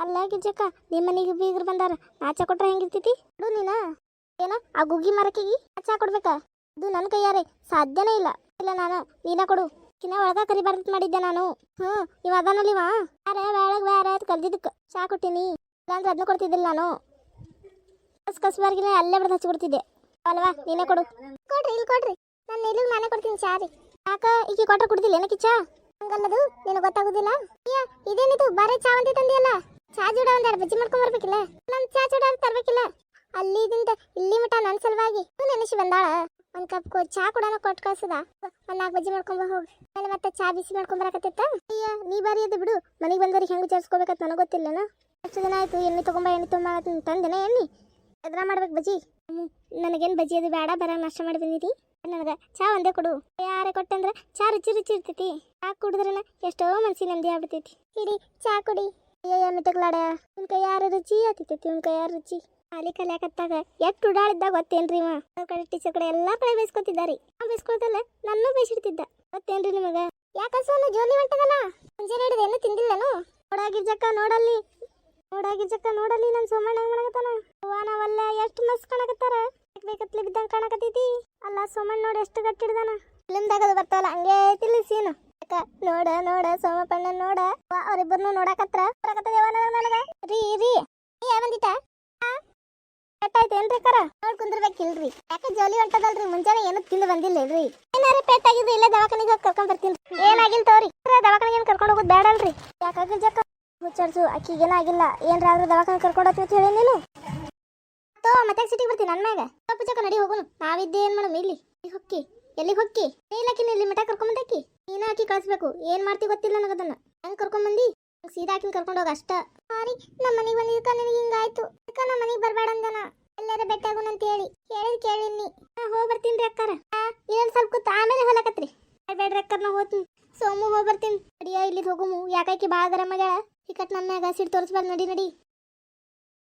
ಅಲ್ಲ ಗಿರ್ಜಕ್ಕ ನಿಮ್ಮ ಮನೆಗೆ ಬೀಗ್ರು ಬಂದಾರ ನಾಚ ಕೊಟ್ರೆ ಹೆಂಗಿರ್ತೈತಿ ನೋಡು ನೀನ ಏನ ಆ ಗುಗ್ಗಿ ಮರಕಿಗಿ ನಾಚ ಕೊಡ್ಬೇಕಾ ಅದು ನನ್ನ ಕೈಯಾರೆ ಸಾಧ್ಯನೇ ಇಲ್ಲ ಇಲ್ಲ ನಾನು ನೀನ ಕೊಡು ಕಿನ್ನ ಒಳಗ ಕರಿಬಾರ್ದು ಮಾಡಿದ್ದೆ ನಾನು ಇವ ಅದಾನಲ್ಲಿವ ಒಳಗ್ ಬೇರೆ ಅಂತ ಕಲ್ದಿದ್ದಕ್ಕೆ ಚಾ ಕೊಟ್ಟಿನಿ ಇಲ್ಲಾಂದ್ರೆ ಅದನ್ನ ಕೊಡ್ತಿದ್ದಿಲ್ಲ ನಾನು ಕಸ್ಬಾರ್ಗಿನ ಅಲ್ಲೇ ಬಿಡದು ಹಚ್ಚಿ ಕೊಡ್ತಿದ್ದೆ ಅಲ್ವಾ ನೀನೇ ಕೊಡು ಕೊಡ್ರಿ ಇಲ್ಲಿ ಕೊಡ್ರಿ ನಾನು ಇಲ್ಲಿಗೆ ನಾನೇ ಕೊಡ್ತೀನಿ ಚಾ ರೀ ಯಾಕ ಈಗ ಕೊಟ್ರೆ ಕುಡ್ದಿಲ್ಲ ಏನಕ್ಕೆ ಚಾ ಹಂಗಲ್ಲದು ನಿನಗೆ ಗೊತ್ತಾಗುದಿಲ್ಲ ಇದೇನಿದು ಬಾರೆ ಚಾ ಅಂತ ತಂದಿಯಲ್ಲ ಚಾ ಜೋಡ ಒಂದೆರಡು ಬಜ್ಜಿ ಮಾಡ್ಕೊಂಡ್ ಬರ್ಬೇಕಿಲ್ಲ ನಮ್ ಚಾ ಜೋಡ ತರ್ಬೇಕಿಲ್ಲ ಅಲ್ಲಿದಿಂದ ಇಲ್ಲಿ ಮಟ ನನ್ನ ಸಲುವಾಗಿ ನೆನೆಸಿ ಬಂದಾಳ ಒಂದ್ ಕಪ್ ಚಾ ಕೂಡ ಕೊಟ್ಟು ಕಳ್ಸದ ಒಂದ್ 4 ಬಜ್ಜಿ ಮಾಡ್ಕೊಂಬ ಹೋಗಿ ಆಮೇಲೆ ಮತ್ತೆ ಚಾ ಬಿಸಿ ಮಾಡ್ಕೊಂಡ್ ಬರಕತ್ತಿತ್ತ ಅಯ್ಯ ನೀ ಬಾರಿ ಅದು ಬಿಡು ಮನೆಗೆ ಬಂದವ್ರಿಗೆ ಹೆಂಗ್ ವಿಚಾರಿಸ್ಕೋಬೇಕಂತ ನನಗೆ ಗೊತ್ತಿಲ್ಲನ ಎಷ್ಟು ದಿನ ಆಯ್ತು ಎಣ್ಣೆ ತಗೊಂಬ ಎಣ್ಣೆ ತುಂಬ ತಂದೆನ ಎಣ್ಣೆ ಎದ್ರ ಮಾಡ್ಬೇಕು ಬಜ್ಜಿ ನನಗೇನು ಬಜ್ಜಿ ಅದು ಬೇಡ ಬರ ನಾಷ್ಟ ಮಾಡಿ ಬಂದಿರಿ ನನಗೆ ಚಾ ಒಂದೇ ಕೊಡು ಯಾರೇ ಕೊಟ್ಟಂದ್ರೆ ಚಾ ರುಚಿ ರುಚಿ ಇರ್ತೈತಿ ಚಾ ಕುಡಿದ್ರನ ಎಷ್ಟೋ ಮನ್ಸಿ ನೆಮ್ಮದಿ ಆಗ್ಬಿಡ್ತೈತಿ ಹಿಡಿ ಚಾ ಕುಡಿ ಅಯ್ಯ ಮಿಟಕ್ಲಾಡ ಇವ್ನ ಕೈ ಯಾರು ರುಚಿ ಆತಿರ್ತೈತಿ ಇವ್ನ ಕೈ ಯಾರು ರುಚಿ ಖಾಲಿ ಕಲಿಯಾಕತ್ತಾಗ ಎಷ್ಟು ಉಡಾಳಿದ್ದಾಗ ಗೊತ್ತೇನ್ರಿ ಇವ ಕಡೆ ಟೀಚರ್ ಕಡೆ ಎಲ್ಲಾ ಕಡೆ ಬೈಸ್ಕೊತಿದ್ದಾರಿ ಆ ಬೈಸ್ಕೊಳ್ತಲ್ಲ ನನ್ನೂ ಬೈಸಿಡ್ತಿದ್ದ ಗೊತ್ತೇನ್ರಿ ನಿಮಗ ಯಾಕಸೋನು ಜೋಲಿ ಹೊಂಟದಲ್ಲ ಮುಂಜಾನೆ ಹಿಡಿದು ಏನು ತಿಂದಿಲ್ಲನು ನೋಡಾಗಿರ್ಜಕ್ಕ ನೋಡಲ್ಲಿ ನನ್ ಸೋಮಣ್ಣ ಹೆಂಗ್ ಮಾಡಕತ್ತಾನ ನಾವಲ್ಲ ಎಷ್ಟು ಮಸ್ತ್ ಕಾಣಕತ್ತಾರ ಬೇಕತ್ಲಿ ಬಿದ್ದಂಗ ಕಾಣಕತ್ತೈತಿ ಅಲ್ಲ ಸೋಮಣ್ಣ ನೋಡಿ ಎಷ್ಟು ಗಟ್ಟಿಡ್ದಾನ ಫಿಲ್ಮ್ದಾಗದು ಬರ್ತಾವಲ್ಲ ಹಂಗೆ ಐತಿಲ್ಲ ಸೀನು ನೋಡ ಸೋಮಪ್ಪಣ್ಣ ನೋಡ ಅವ್ರಿಬ್ಬರನ್ನು ನೋಡಕತ್ರ ನನಗ ರೀ ಬಂದಿತ್ತ ಪೆಟ್ಟಾಯ್ತೇನ್ರಿ ಕರ ನೋಡ್ ಕುಂದ್ರಬೇಕಿಲ್ರಿ ಯಾಕೆ ಜೋಲಿ ಹೊಂಟದಲ್ರಿ ಮುಂಜಾನೆ ಏನು ತಿಂದು ಬಂದಿಲ್ಲರಿ ಏನಾರ ಪೆಟ್ಟಾಗಿದ್ರೆ ಇಲ್ಲೇ ದವಾಖಾನಿಗೆ ಕರ್ಕೊಂಡ್ ಬರ್ತೀನಿ ಏನಾಗಿಲ್ಲ ತೋರಿ ದವಾಖಾನಿಗೆ ಏನ್ ಕರ್ಕೊಂಡು ಹೋಗೋದು ಬೇಡ ಅಲ್ರಿ ಯಾಕಾಗ ಜಕ್ಕ ಹುಚ್ಚಾಡ್ಸು ಅಕ್ಕಿಗೇನಾಗಿಲ್ಲ ಏನ್ರ ಆದ್ರೂ ದವಾಖಾನೆ ಕರ್ಕೊಂಡು ಹೋಗ್ತೀನಿ ಅಂತ ಹೇಳಿ ನೀನು ಮತ್ತೆ ಸಿಟಿಗೆ ಬರ್ತೀನಿ ನನ್ನ ಮ್ಯಾಗ ಸ್ವಲ್ಪ ಜಕ್ಕ ನಡಿ ಹೋಗೋನು ನಾವಿದ್ದೆ ಏನ್ ಮಾಡೋಣ ಇಲ್ಲಿ ಹೊಕ್ಕಿ ಎಲ್ಲಿಗೆ ಹೊಕ್ಕಿ ನೀಲಕ್ಕಿನ ಇಲ್ಲಿ ಮಠ ಕರ್ಕೊಂಬಂದಕ್ಕಿ ನೀನ ಹಾಕಿ ಕಳಿಸ್ಬೇಕು ಏನ್ ಮಾಡ್ತಿ ಗೊತ್ತಿಲ್ಲ ನನಗದನ್ನ ಹೆಂಗ್ ಕರ್ಕೊಂಬಂದಿ ಸೀದಾ ಹಾಕಿನ ಕರ್ಕೊಂಡು ಹೋಗ ಅಷ್ಟ ಸಾರಿ ನಮ್ಮ ಮನೆಗೆ ಬಂದಿದ್ಕ ನಿನಗೆ ಹಿಂಗಾಯ್ತು ಅಕ್ಕ ನಮ್ಮ ಮನೆಗೆ ಬರಬೇಡ ಅಂದನ ಎಲ್ಲಾರ ಬೆಟ್ಟ ಆಗೋಣ ಅಂತ ಹೇಳಿ ಕೇಳಿನಿ ಹೋಗಿ ಬರ್ತೀನಿ ಅಕ್ಕಾರ ಇನ್ನೊಂದು ಸ್ವಲ್ಪ ಕೂತು ಆಮೇಲೆ ಹೊಲಕತ್ರಿ ಬೇಡ್ರಿ ಅಕ್ಕರ್ ನಾ ಹೋಗ್ತೀನಿ ಸೋಮು ಹೋಗಿ ಬರ್ತೀನಿ ಅಡಿಯ ಇಲ್ಲಿ ಹೋಗುಮು ಯಾಕಾಕಿ ಭಾಳ ಗರಂ ಆಗ್ಯಾಳ ಈ ಕಟ್ ನನ್ನ ಮ್ಯಾಗ ಸಿಟ್ಟು ತೋರಿಸ್ಬಾರ್ದು ನಡಿ